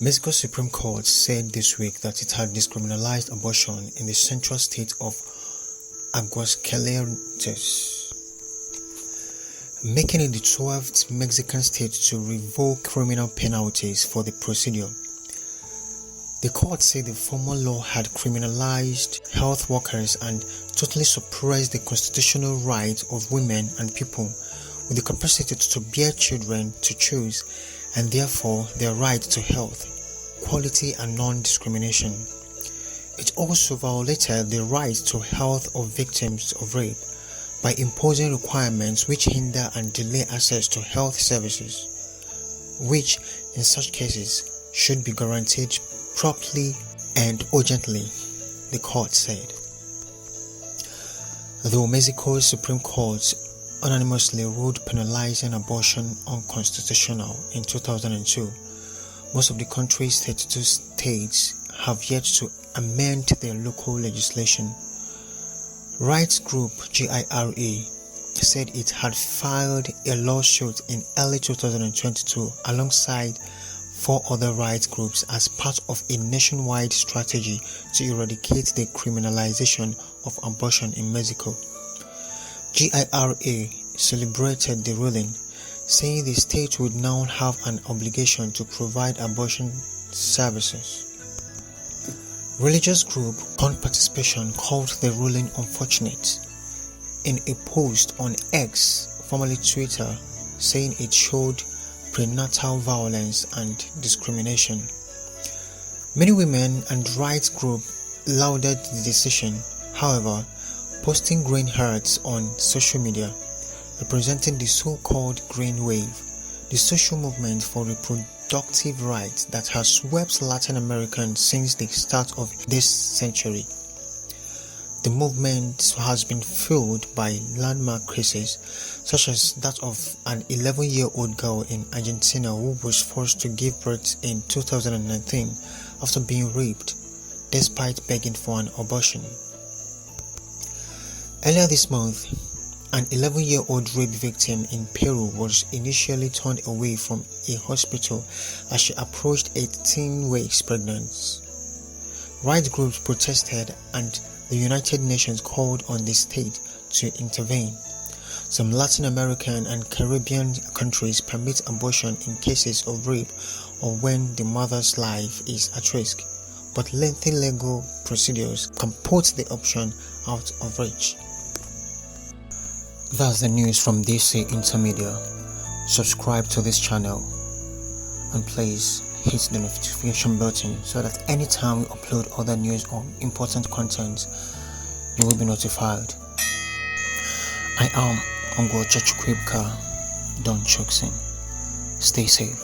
Mexico Supreme Court said this week that it had decriminalized abortion in the central state of Aguascalientes, making it the 12th Mexican state to revoke criminal penalties for the procedure. The court said the former law had criminalized health workers and totally suppressed the constitutional right of women and people with the capacity to bear children to choose, and therefore their right to health, quality and non-discrimination. It also violated the right to health of victims of rape by imposing requirements which hinder and delay access to health services, which in such cases should be guaranteed promptly and urgently, the court said. Though Mexico's Supreme Court unanimously ruled penalizing abortion unconstitutional in 2002, most of the country's 32 states have yet to amend their local legislation. Rights group GIRA said it had filed a lawsuit in early 2022 alongside 4 other rights groups as part of a nationwide strategy to eradicate the criminalization of abortion in Mexico. GIRA celebrated the ruling, saying the state would now have an obligation to provide abortion services. Religious group Con Participation called the ruling unfortunate in a post on X, formerly Twitter, saying it showed prenatal violence and discrimination. Many women and rights groups lauded the decision, however, posting green hearts on social media, representing the so-called Green Wave, the social movement for reproductive rights that has swept Latin America since the start of this century. The movement has been fueled by landmark cases such as that of an 11-year-old girl in Argentina who was forced to give birth in 2019 after being raped, despite begging for an abortion. Earlier this month, an 11-year-old rape victim in Peru was initially turned away from a hospital as she approached 18 weeks pregnant. Rights groups protested and the United Nations called on the state to intervene. Some Latin American and Caribbean countries permit abortion in cases of rape or when the mother's life is at risk, but lengthy legal procedures can put the option out of reach. That's the news from DC Intermedia. Subscribe to this channel and please hit the notification button so that anytime we upload other news or important content, you will be notified. I am Ongo Chachukwibka Don Choksin. Stay safe.